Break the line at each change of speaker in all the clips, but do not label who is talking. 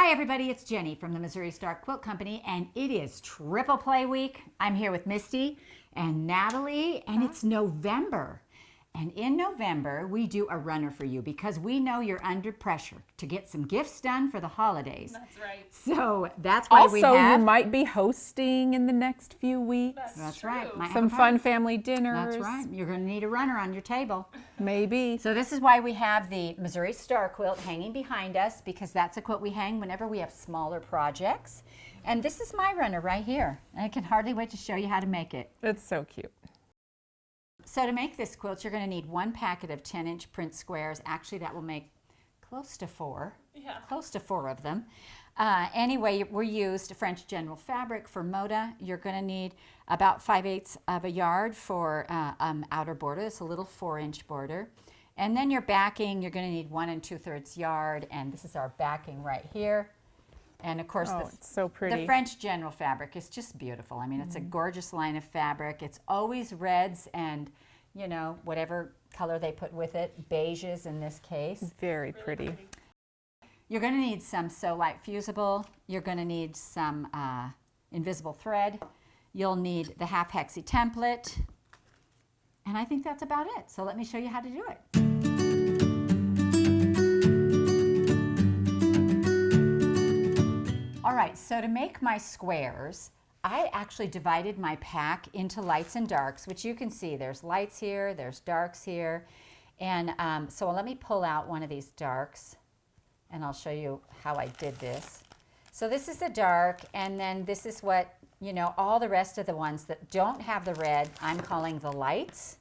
Hi everybody, it's Jenny from the Missouri Star Quilt Company, and it is Triple Play Week. I'm here with Misty and Natalie, and it's November. And in November, we do a runner for you because we know you're under pressure to get some gifts done for the holidays.
That's right.
So that's why we have...
Also, you might be hosting in the next few weeks.
That's right. Might have
Some
a party.
fun family dinners.
That's right. You're going to need a runner on your table.
Maybe.
So this is why we have the Missouri Star Quilt hanging behind us, because that's a quilt we hang whenever we have smaller projects. And this is my runner right here. And I can hardly wait to show you how to make it.
It's so cute.
So to make this quilt, you're going to need one packet of 10-inch print squares. Actually, that will make close to four. Yeah. Close to four of them. Anyway, we used French General fabric for Moda. You're going to need about 5/8 of a yard for outer border. It's a little 4-inch border. And then your backing, you're going to need 1 2/3 yard. And this is our backing right here. And of course,
it's so pretty.
The French General fabric is just beautiful. I mean, it's a gorgeous line of fabric. It's always reds and, you know, whatever color they put with it, beiges in this case.
Very pretty.
You're going to need some Sew Light Fusible. You're going to need some invisible thread. You'll need the half-hexy template. And I think that's about it. So let me show you how to do it. All right, so to make my squares, I actually divided my pack into lights and darks, which you can see. There's lights here, there's darks here. And so let me pull out one of these darks, and I'll show you how I did this. So this is the dark, and then this is what, you know, all the rest of the ones that don't have the red, I'm calling the lights.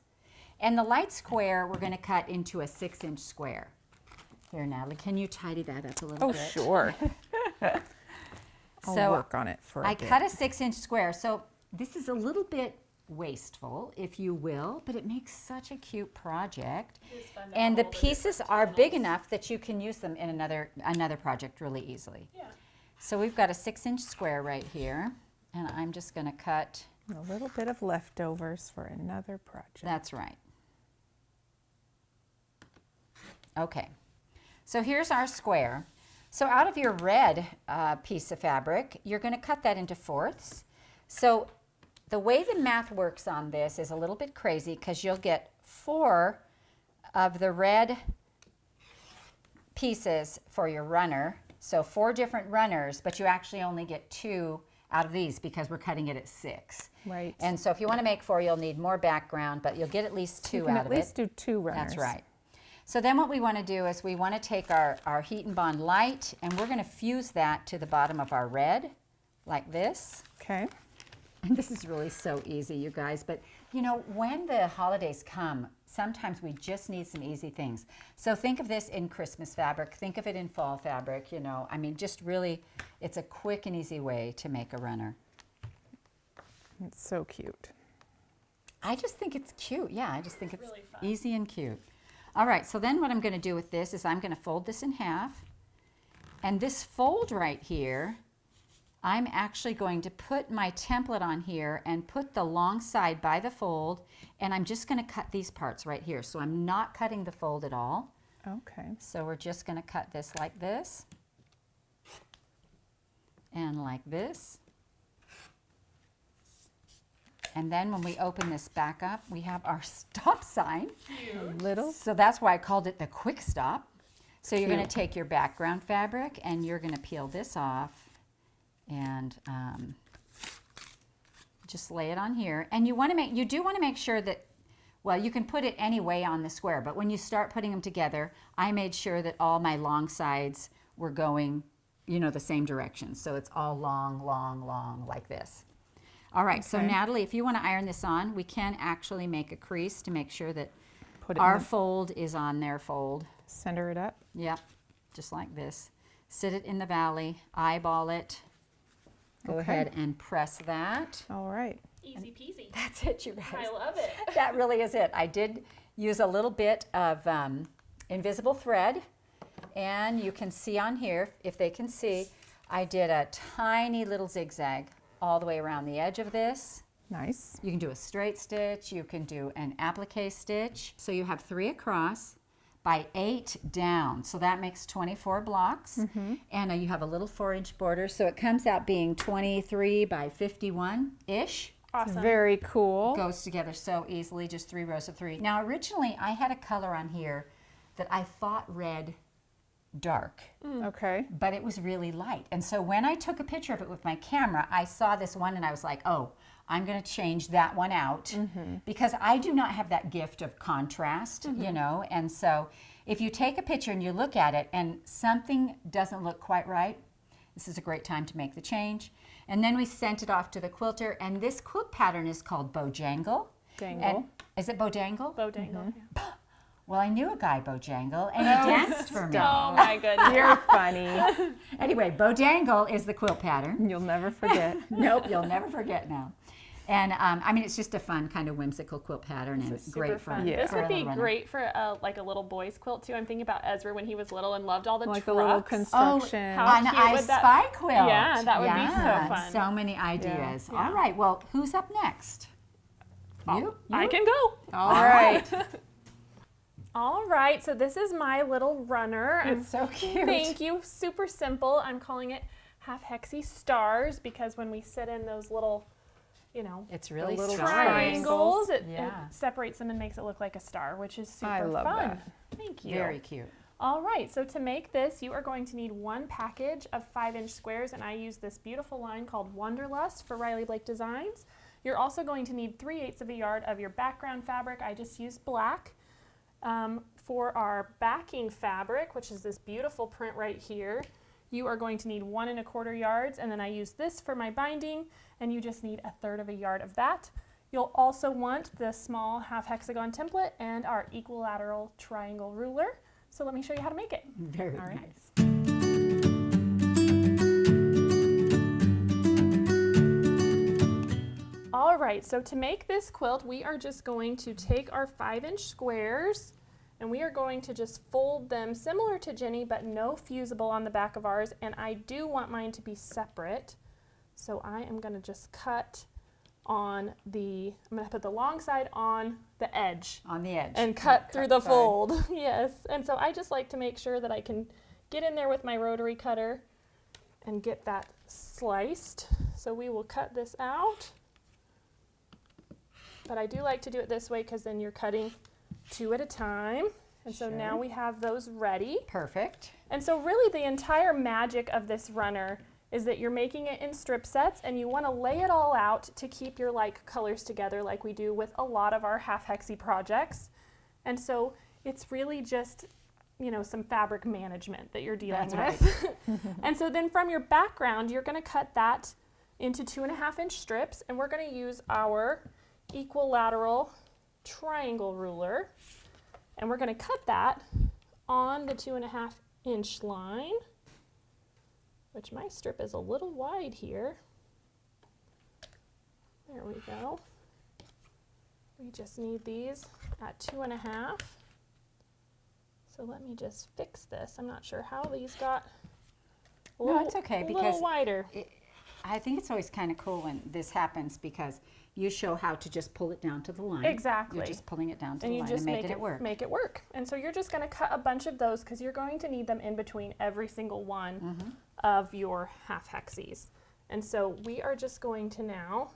And the light square, we're going to cut into a 6-inch square. Here, Natalie, can you tidy that up a little bit?
Oh, sure. I'll work on it for a bit.
I cut a 6-inch square, so this is a little bit wasteful, if you will, but it makes such a cute project. And the pieces are big enough that you can use them in another project really easily. Yeah. So we've got a 6-inch square right here, and I'm just going to cut
a little bit of leftovers for another project.
That's right. Okay, so here's our square. So out of your red piece of fabric, you're going to cut that into 4ths. So the way the math works on this is a little bit crazy because you'll get 4 of the red pieces for your runner. So 4 different runners, but you actually only get 2 out of these because we're cutting it at 6.
Right.
And so if you want to make 4, you'll need more background, but you'll get at least 2 out of it.
At least do 2 runners.
That's right. So then what we want to do is we want to take our Heat and Bond light, and we're going to fuse that to the bottom of our red, like this.
Okay.
And this is really so easy, you guys. But, you know, when the holidays come, sometimes we just need some easy things. So think of this in Christmas fabric. Think of it in fall fabric, you know. I mean, just really, it's a quick and easy way to make a runner.
It's so cute.
I just think it's cute. Yeah, I just think it's
really fun.
Easy and cute. All right, so then what I'm going to do with this is I'm going to fold this in half. And this fold right here, I'm actually going to put my template on here and put the long side by the fold, and I'm just going to cut these parts right here. So I'm not cutting the fold at all.
Okay.
So we're just going to cut this like this and like this. And then when we open this back up, we have our stop sign.
Little.
So that's why I called it the quick stop. So you're going to take your background fabric and you're going to peel this off and just lay it on here. And you do want to make sure that, well, you can put it any way on the square, but when you start putting them together, I made sure that all my long sides were going, you know, the same direction. So it's all long, long, long like this. All right, so Natalie, if you want to iron this on, we can actually make a crease to make sure that our fold is on their fold.
Center it up.
Yep, just like this. Sit it in the valley, eyeball it. Go ahead and press that.
All right.
Easy peasy.
That's it, you guys.
I love it.
That really is it. I did use a little bit of invisible thread, and you can see on here, if they can see, I did a tiny little zigzag all the way around the edge of this.
Nice.
You can do a straight stitch, you can do an applique stitch. So you have 3 across, by 8 down. So that makes 24 blocks. And you have a little 4-inch border. So it comes out being 23 by 51-ish.
Awesome.
Very cool.
Goes together so easily, just 3 rows of 3. Now originally I had a color on here that I thought read dark,
Okay.
but it was really light. And so when I took a picture of it with my camera, I saw this one and I was like, oh, I'm going to change that one out because I do not have that gift of contrast, you know. And so if you take a picture and you look at it and something doesn't look quite right, this is a great time to make the change. And then we sent it off to the quilter, and this quilt pattern is called Bojangle.
Dangle.
And, is it Bojangle?
Bojangle. Yeah.
Well, I knew a guy, Bojangle, and he danced for me.
Oh my goodness.
You're funny.
Anyway, Bojangle is the quilt pattern.
You'll never forget.
Nope, you'll never forget now. And I mean, it's just a fun kind of whimsical quilt pattern and
Super
great for
fun.
Yeah.
This would
a
be
little runner.
great for like a little boy's quilt too. I'm thinking about Ezra when he was little and loved all the
Like
trucks.
a little
Oh,
construction.
how
an
cute
I
would that-
Spy quilt.
Yeah, that would be so fun.
So many ideas.
Yeah.
All right, well, who's up next? You?
I can go.
All right.
All right, so this is my little runner.
It's so cute.
Thank you. Super simple. I'm calling it half-hexy stars because when we sit in those little, you know,
It's really
little
stars.
triangles, it
Yeah.
separates them and makes it look like a star, which is super
I love
fun.
that.
Thank you.
Very cute.
All right, so to make this, you are going to need one package of 5-inch squares, and I use this beautiful line called Wanderlust for Riley Blake Designs. You're also going to need 3/8 of a yard of your background fabric. I just used black. For our backing fabric, which is this beautiful print right here, you are going to need 1 1/4 yards, and then I use this for my binding, and you just need 1/3 of a yard of that. You'll also want the small half-hexagon template and our equilateral triangle ruler. So let me show you how to make it.
Very
All right.
nice.
All right, so to make this quilt, we are just going to take our 5-inch squares and we are going to just fold them similar to Jenny, but no fusible on the back of ours. And I do want mine to be separate. So I am gonna just cut on I'm gonna put the long side on the edge.
On the edge.
And cut through the
side.
fold, yes. And so I just like to make sure that I can get in there with my rotary cutter and get that sliced. So we will cut this out. But I do like to do it this way because then you're cutting 2 at a time. And so now we have those ready.
Perfect.
And so really the entire magic of this runner is that you're making it in strip sets and you want to lay it all out to keep your like colors together like we do with a lot of our half-hexy projects. And so it's really just, you know, some fabric management that you're dealing
That's
with. And so then from your background, you're going to cut that into 2.5-inch strips, and we're going to use our equilateral triangle ruler, and we're going to cut that on the 2.5-inch line, which my strip is a little wide here. There we go. We just need these at 2.5. So let me just fix this. I'm not sure how these got a
No, it's okay
a
because
little wider.
I think it's always kind of cool when this happens because you show how to just pull it down to the line.
Exactly.
You're just pulling it down to
And
the
you
line
just
and making it work.
Make it work. And so you're just going to cut a bunch of those because you're going to need them in between every single one of your half-hexies. And so we are just going to now,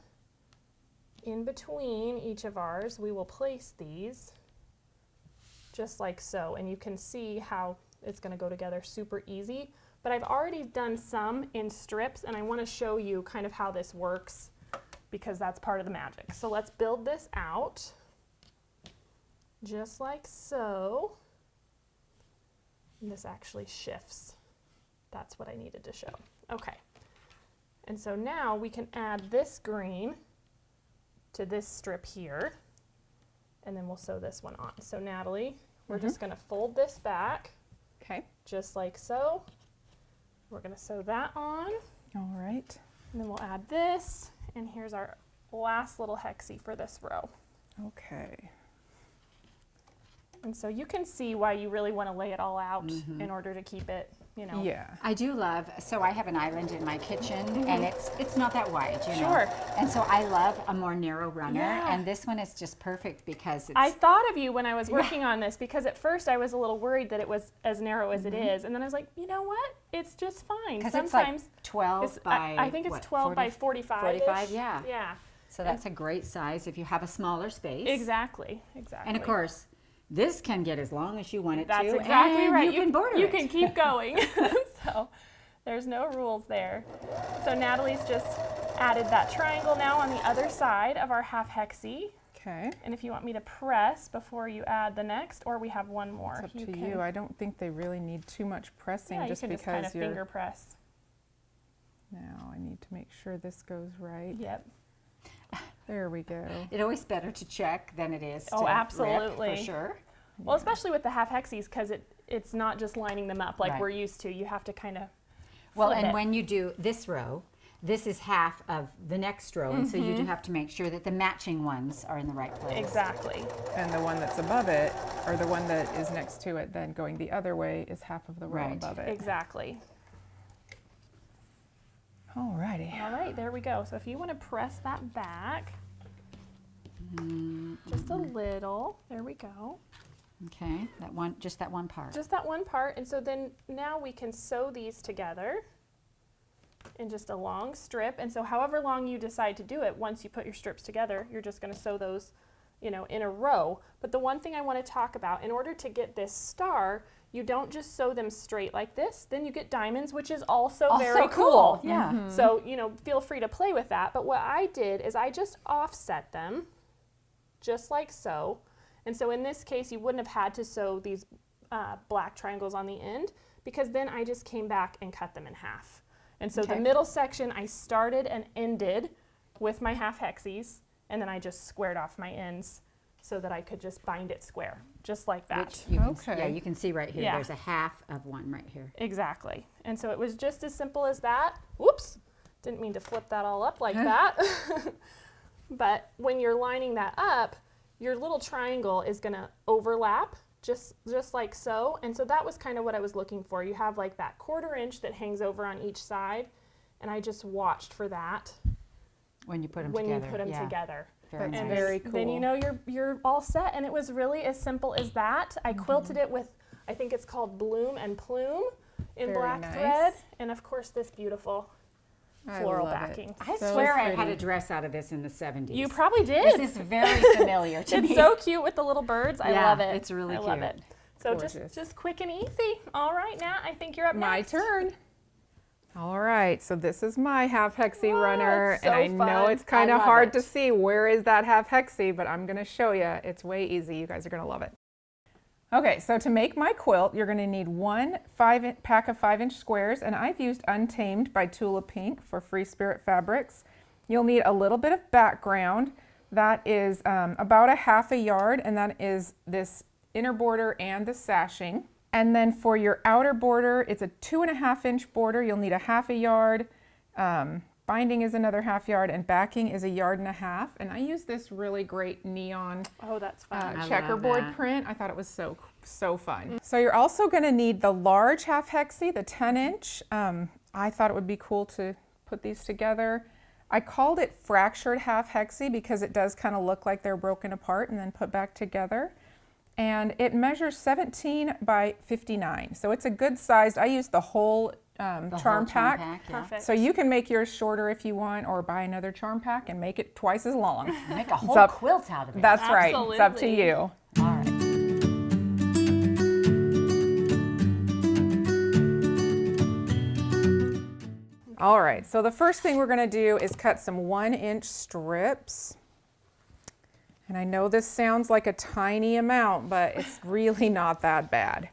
in between each of ours, we will place these just like so. And you can see how it's going to go together super easy. But I've already done some in strips, and I want to show you kind of how this works because that's part of the magic. So let's build this out just like so. And this actually shifts. That's what I needed to show. Okay. And so now we can add this green to this strip here, and then we'll sew this one on. So Natalie, we're just going to fold this back
Okay.
just like so. We're going to sew that on,
All right.
and then we'll add this, and here's our last little hexy for this row.
Okay.
And so you can see why you really want to lay it all out in order to keep it, you know.
Yeah.
I do love, so I have an island in my kitchen and it's not that wide, you know.
Sure.
And so I love a more narrow runner,
Yeah.
and this one is just perfect because it's,
I thought of you when I was working on this, because at first I was a little worried that it was as narrow as it is, and then I was like, you know what? It's just fine.
because it's like
Sometimes
12 by,
I think it's
what,
12 by 45.
45, yeah.
Yeah.
So that's a great size if you have a smaller space.
Exactly. Exactly.
And of course, this can get as long as you want it
That's
to.
exactly
and
right.
You can border
You
it.
can keep going. So there's no rules there. So Natalie's just added that triangle now on the other side of our half hexy.
Okay.
And if you want me to press before you add the next, or we have one more.
It's up to you. I don't think they really need too much pressing,
Yeah, you
just
can
because
just kind of
you're.
finger press.
Now I need to make sure this goes right.
Yep.
There we go.
It's always better to check than it is to
Oh,
rip,
absolutely.
for sure.
Well, especially with the half hexies, because it's not just lining them up like
Right.
we're used to. You have to kind of
Well,
flip
and
it.
when you do this row, this is half of the next row, and so you do have to make sure that the matching ones are in the right place.
Exactly.
And the one that's above it, or the one that is next to it, then going the other way is half of the row
Right.
above it.
Exactly.
Alrighty.
All right, there we go. So if you want to press that back, just a little, there we go.
Okay, that one, just that one part.
Just that one part. And so then now we can sew these together in just a long strip. And so however long you decide to do it, once you put your strips together, you're just going to sew those, you know, in a row. But the one thing I want to talk about, in order to get this star, you don't just sew them straight like this. Then you get diamonds, which is also very cool.
Yeah.
So, you know, feel free to play with that. But what I did is I just offset them, just like so. And so in this case, you wouldn't have had to sew these black triangles on the end, because then I just came back and cut them in half. And so the middle section, I started and ended with my half hexies, and then I just squared off my ends so that I could just bind it square, just like that.
Which you can,
Okay.
yeah, you can see right here.
Yeah.
There's a half of one right here.
Exactly. And so it was just as simple as that. Whoops, didn't mean to flip that all up like that. But when you're lining that up, your little triangle is going to overlap just like so. And so that was kind of what I was looking for. You have like that 1/4 inch that hangs over on each side, and I just watched for that
When you put them
when
together.
you put them
yeah.
together.
Very
That's
nice.
And
very
then you
cool.
know you're all set, and it was really as simple as that. I quilted it with, I think it's called Bloom and Plume in
Very
black
nice.
thread, and of course this beautiful
I
floral
love it.
backing.
I
So
swear I had
pretty.
a dress out of this in the 70s.
You probably
This
did.
is very familiar to
It's
me.
so cute with the little birds. I
Yeah,
love it.
it's really
I love
cute.
it. So
Gorgeous.
just quick and easy. All right, Nat, I think you're up
My
next.
turn. All right, so this is my half hexy
Oh,
runner,
it's
and
so
I know
fun.
it's kind
I
of
love
hard
it.
to see where is that half hexy, but I'm gonna show you. It's way easy. You guys are gonna love it. Okay, so to make my quilt, you're gonna need one pack of 5-inch squares, and I've used Untamed by Tula Pink for Free Spirit Fabrics. You'll need a little bit of background. That is about a 1/2 yard, and that is this inner border and the sashing. And then for your outer border, it's a 2.5-inch border. You'll need a 1/2 yard. Binding is another 1/2 yard, and backing is a 1.5 yards. And I use this really great neon
Oh, that's fun.
love
checkerboard
that.
print. I thought it was so fun. So you're also going to need the large half hexy, the 10-inch. I thought it would be cool to put these together. I called it fractured half hexy because it does kind of look like they're broken apart and then put back together. And it measures 17 by 59. So it's a good size. I used the whole
The
charm
whole
pack.
yeah.
Perfect.
So you can make yours shorter if you want, or buy another charm pack and make it twice as long.
Make a whole
up-
quilt out of it.
That's right. It's up to
Absolutely.
you.
All right.
All right, so the first thing we're gonna do is cut some 1-inch strips. And I know this sounds like a tiny amount, but it's really not that bad.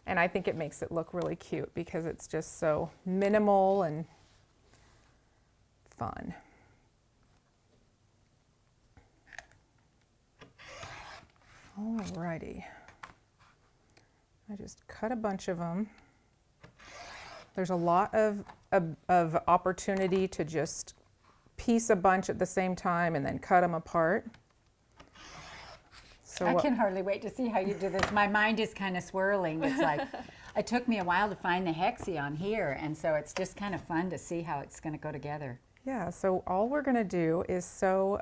And I think it makes it look really cute because it's just so minimal and fun. Alrighty. I just cut a bunch of them. There's a lot of opportunity to just piece a bunch at the same time and then cut them apart. So
I can hardly wait to see how you do this. My mind is kind of swirling. It's like, it took me a while to find the hexy on here, and so it's just kind of fun to see how it's going to go together.
Yeah, so all we're going to do is sew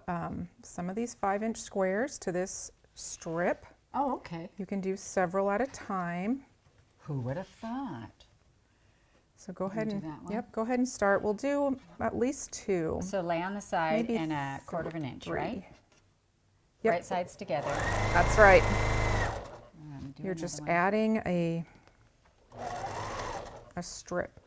some of these 5-inch squares to this strip.
Oh, okay.
You can do several at a time.
Who would have thought?
So go ahead
do
and
that one?
yep, go ahead and start. We'll do at least 2.
So lay on the side
Maybe
and a 1/4 of an inch,
3.
right?
Yep.
Right sides together.
That's right.
Do
You're
another
just
one.
adding a strip.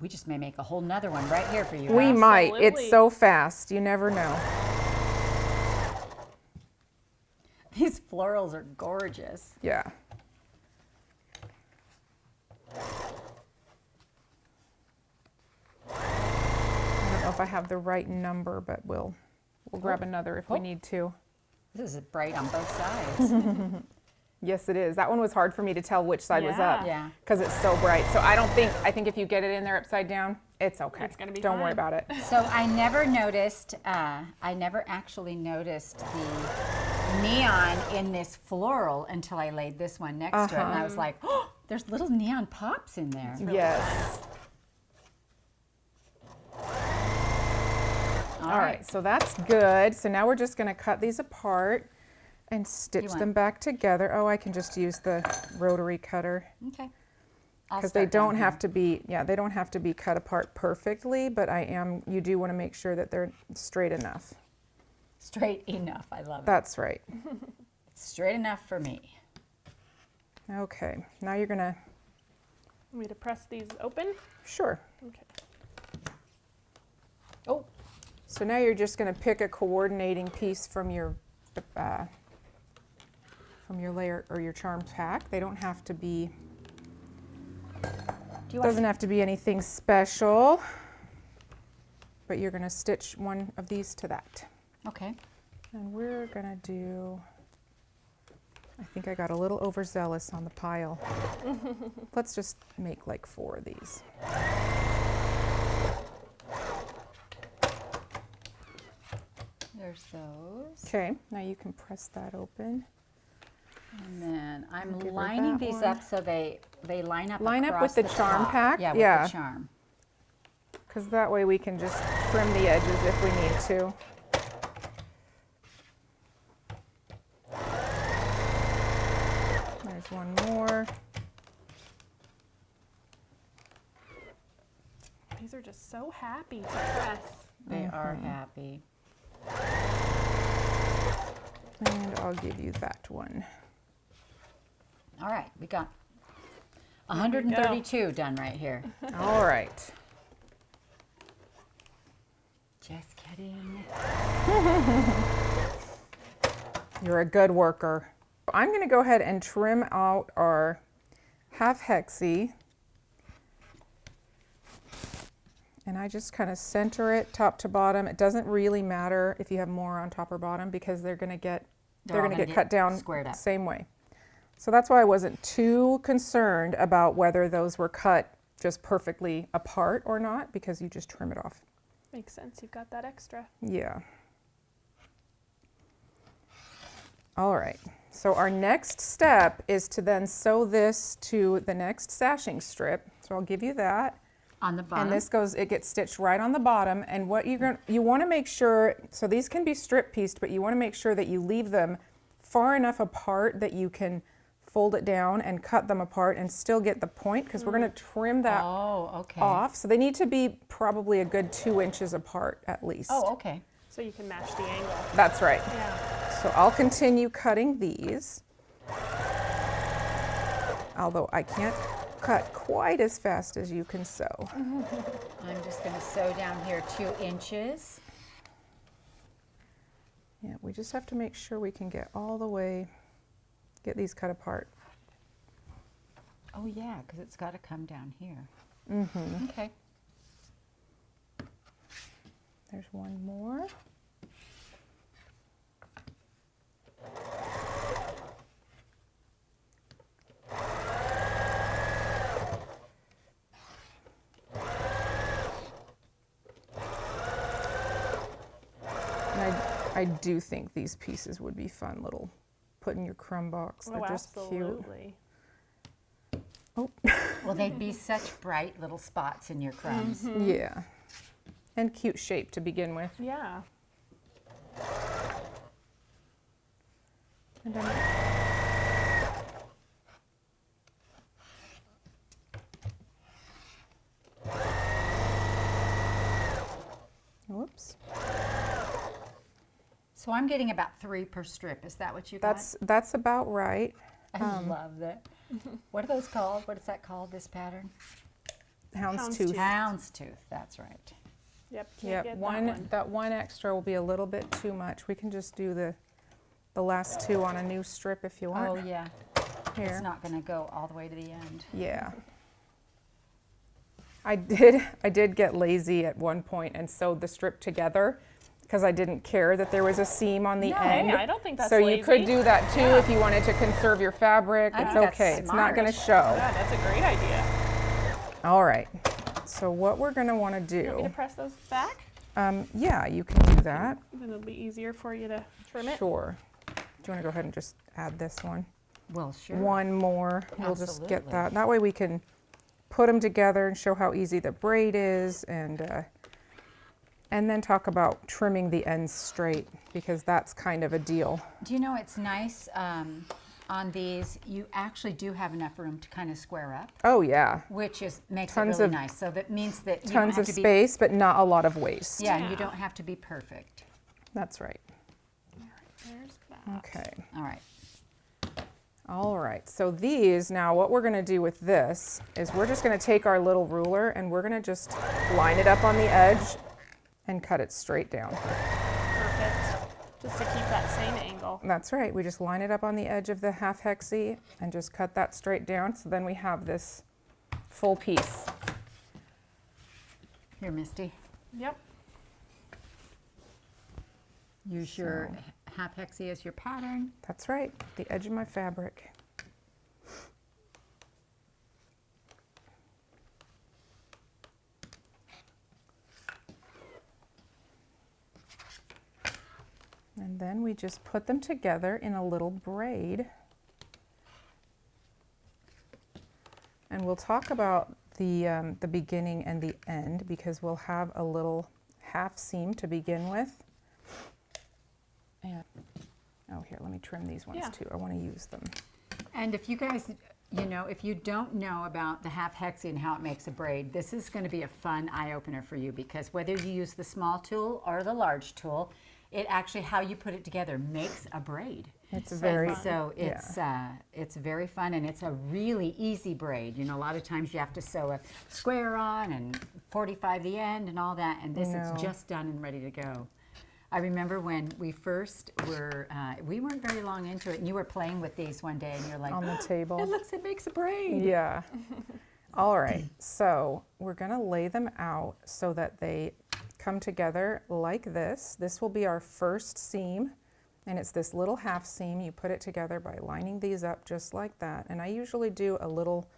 We just may make a whole nother one right here for you.
We
huh?
might. It's
Absolutely.
so fast. You never know.
These florals are gorgeous.
Yeah. I don't know if I have the right number, but we'll grab another if we
Oh.
need to.
This is bright on both sides.
Yes, it is. That one was hard for me to tell which side was up.
Yeah.
Because it's so bright. So I think if you get it in there upside down, it's okay.
It's gonna be
Don't worry
fine.
about it.
So I never noticed, I never actually noticed the neon in this floral until I laid this one next to it. And I was like, oh, there's little neon pops in there.
Yes. All right, so that's good. So now we're just going to cut these apart and stitch
want-
them back together. Oh, I can just use the rotary cutter
Okay. I'll
because they
start down
don't
here.
have to be, they don't have to be cut apart perfectly, but you do want to make sure that they're straight enough.
Straight enough. I love it.
That's right.
It's straight enough for me.
Okay, now you're going to,
Want me to press these open?
sure.
Okay.
Oh,
So now you're just going to pick a coordinating piece from your layer or your charm pack. They don't have to be,
do you want
doesn't have to be anything special, but you're going to stitch one of these to that.
Okay.
And we're going to do, I think I got a little overzealous on the pile. Let's just make like 4 of these.
There's those.
Okay, now you can press that open.
And then I'm
Give her
lining
that
these
one.
up so they line up
Line up
across
with the charm
top.
pack?
Yeah, with
Yeah.
the charm.
Because that way we can just trim the edges if we need to. There's one more.
These are just so happy to press.
They are
Mm-hmm.
happy.
And I'll give you that one.
All right, we got 132 done right here.
All right.
Just kidding.
You're a good worker. I'm going to go ahead and trim out our half hexy. And I just kind of center it top to bottom. It doesn't really matter if you have more on top or bottom because they're going to get
They're all gonna
get cut down
squared up.
same way. So that's why I wasn't too concerned about whether those were cut just perfectly apart or not, because you just trim it off.
Makes sense. You've got that extra.
Yeah. All right. So our next step is to then sew this to the next sashing strip. So I'll give you that.
On the bottom.
And this goes, it gets stitched right on the bottom. And what you want to make sure, so these can be strip pieced, but you want to make sure that you leave them far enough apart that you can fold it down and cut them apart and still get the point, because we're going to trim that
Oh, okay.
off. So they need to be probably a good 2 inches apart at least.
Oh, okay.
So you can match the angle.
That's right.
Yeah.
So I'll continue cutting these, although I can't cut quite as fast as you can sew.
I'm just going to sew down here 2 inches.
Yeah, we just have to make sure we can get all the way, get these cut apart.
Oh, yeah, because it's got to come down here.
Mm-hmm.
Okay.
There's one more. I do think these pieces would be fun little put in your crumb box. They're just
absolutely.
cute. Oh.
Well, they'd be such bright little spots in your crumbs.
Yeah. And cute shape to begin with.
Yeah.
And then whoops.
So I'm getting about 3 per strip. Is that what you got?
That's about right.
I love that. What are those called? What is that called, this pattern?
Houndstooth.
Houndstooth, that's right.
Yep.
Yep. That one extra will be a little bit too much. We can just do the last 2 on a new strip if you want.
Oh, yeah.
Here.
It's not going to go all the way to the end.
Yeah. I did get lazy at one point and sewed the strip together because I didn't care that there was a seam on the end.
Hey, I don't think that's
so
lazy.
you could do that too if you wanted to conserve your fabric.
I
It's
think that's
okay. It's not going to
smart.
show.
Yeah, that's a great idea.
All right. So what we're going to want to
You want me to
do,
press those back?
yeah, you can do that.
Then it'll be easier for you to trim it.
Sure. Do you want to go ahead and just add this one?
Well, sure.
One more. We'll just get
Absolutely.
that. That way we can put them together and show how easy the braid is, and then talk about trimming the ends straight, because that's kind of a deal.
Do you know it's nice on these, you actually do have enough room to kind of square up,
Oh yeah.
which makes it
Tons
really
of-
nice. So that means that you don't
Tons
have
of
to be,
space, but not a lot of waste.
yeah, and you
Yeah.
don't have to be perfect.
That's right.
There's that.
Okay.
All right.
All right. So these, now what we're going to do with this is we're just going to take our little ruler and we're going to just line it up on the edge and cut it straight down.
Perfect. Just to keep that same angle.
That's right. We just line it up on the edge of the half hexy and just cut that straight down. So then we have this full piece.
Here, Misty,
Yep.
use your half hexy as your pattern.
That's right. The edge of my fabric. And then we just put them together in a little braid. And we'll talk about the beginning and the end, because we'll have a little half seam to begin with. And, oh, here, let me trim these ones
Yeah.
too. I want to use them.
And if you guys, you know, if you don't know about the half hexy and how it makes a braid, this is going to be a fun eye opener for you, because whether you use the small tool or the large tool, it actually, how you put it together makes a braid.
It's
So
very,
fun.
So it's very fun, and it's a really easy braid. You know, a lot of times you have to sew a square on and 45 the end and all that, and this
No.
is just done and ready to go. I remember when we first were, we weren't very long into it, and you were playing with these one day, and you're like,
on the table.
it makes a braid.
Yeah. All right. So we're going to lay them out so that they come together like this. This will be our first seam, and it's this little half seam. You put it together by lining these up just like that. And I usually do a little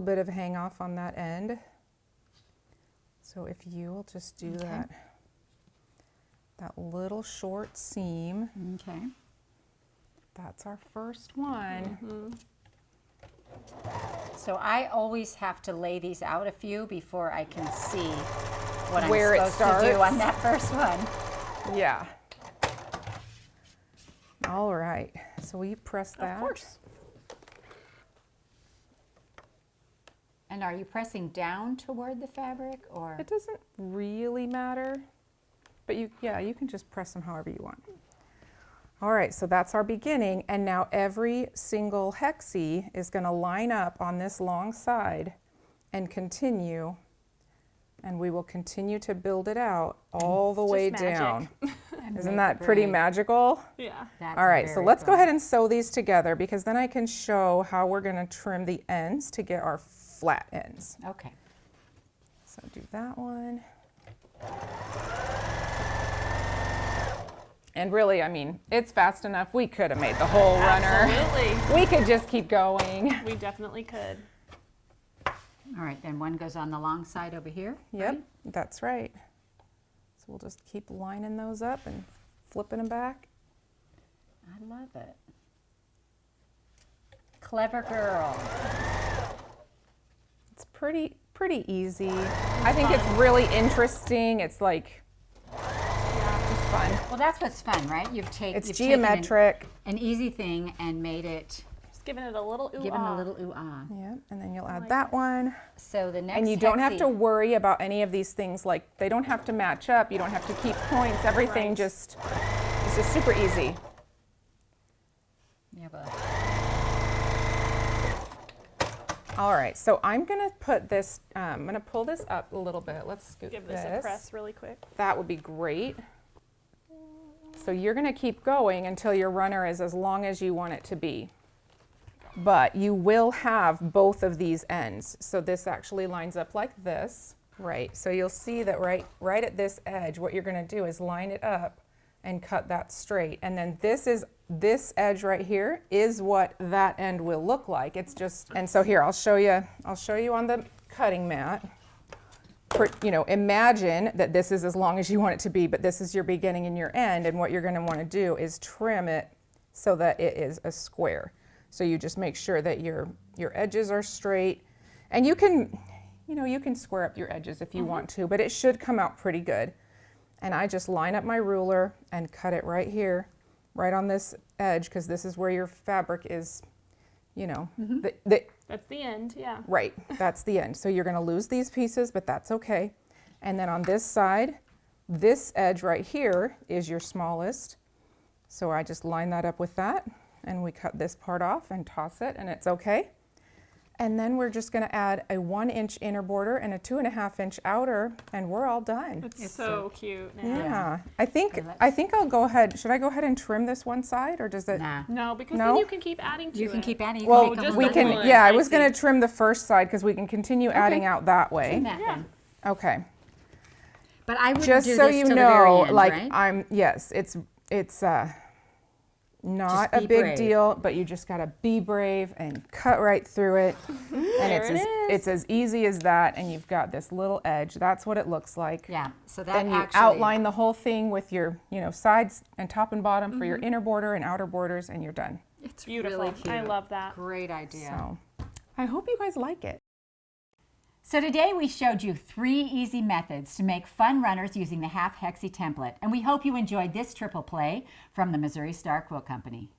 bit of hang off on that end. So if you will just do that little short seam.
Okay.
That's our first one.
So I always have to lay these out a few before I can see what
Where it
I'm supposed to do
starts.
on that first one.
Yeah. All right. So will you press that?
Of course.
And are you pressing down toward the fabric, or?
It doesn't really matter, but you can just press them however you want. All right, so that's our beginning, and now every single hexy is going to line up on this long side and continue, and we will continue to build it out all the way
just magic.
down.
And
Isn't
make
that
a
pretty
braid.
magical?
Yeah.
That's
All right, so
very
let's go
fun.
ahead and sew these together, because then I can show how we're going to trim the ends to get our flat ends.
Okay.
So do that one. And really, I mean, it's fast enough. We could have made the whole runner.
Absolutely.
We could just keep going.
We definitely could.
All right, then one goes on the long side over here.
Yep, that's right. So we'll just keep lining those up and flipping them back.
I love it. Clever girl.
It's pretty easy. I think it's really interesting. It's like, it's fun.
Well, that's what's fun, right? You've taken
Geometric.
an easy thing and made it,
Just giving it a little ooh
given a little ooh-ah.
Yeah, and then you'll add that one.
So the next
And you don't have
hexy-
to worry about any of these things. Like, they don't have to match up. You don't have to keep points. Everything
Right.
it's just super easy.
You have a,
All right, so I'm gonna put this, I'm gonna pull this up a little bit. Let's scoot
Give this a press really quick.
That would be great. So you're gonna keep going until your runner is as long as you want it to be. But you will have both of these ends. So this actually lines up like this, right? So you'll see that right at this edge, what you're gonna do is line it up and cut that straight. And then this edge right here is what that end will look like. It's just, and so here, I'll show you on the cutting mat. Imagine that this is as long as you want it to be, but this is your beginning and your end, and what you're gonna wanna do is trim it so that it is a square. So you just make sure that your edges are straight, and you can square up your edges if you want to, but it should come out pretty good. And I just line up my ruler and cut it right here, right on this edge, because this is where your fabric is,
That's the end, yeah.
right, that's the end. So you're gonna lose these pieces, but that's okay. And then on this side, this edge right here is your smallest. So I just line that up with that, and we cut this part off and toss it, and it's okay. And then we're just gonna add a 1-inch inner border and a 2.5-inch outer, and we're all done.
It's so cute. Now.
Yeah, I think I'll go ahead. Should I go ahead and trim this one side, or does it?
nah.
No, because
No?
then you can keep adding to it.
You can keep adding. You
Well,
can make
just
we
the
can.
one,
Yeah, I
I
was gonna
see.
trim the first side because we can continue adding out that way.
trim that
Yeah.
then.
Okay.
But I would
Just
do
so
this
you
till the very
know,
end,
like
right?
it's not
Just
a
be
big
brave.
deal, but you just gotta be brave and cut right through it. And it's as easy as that, and you've got this little edge. That's what it looks like.
Yeah. So that
Then you
actually
outline the whole thing with your, sides and top and bottom for your inner border and outer borders, and you're done.
It's
Beautiful.
really cute.
I love that.
Great idea.
So I hope you guys like it.
So today we showed you 3 easy methods to make fun runners using the half hexy template, and we hope you enjoyed this triple play from the Missouri Star Quilt Company.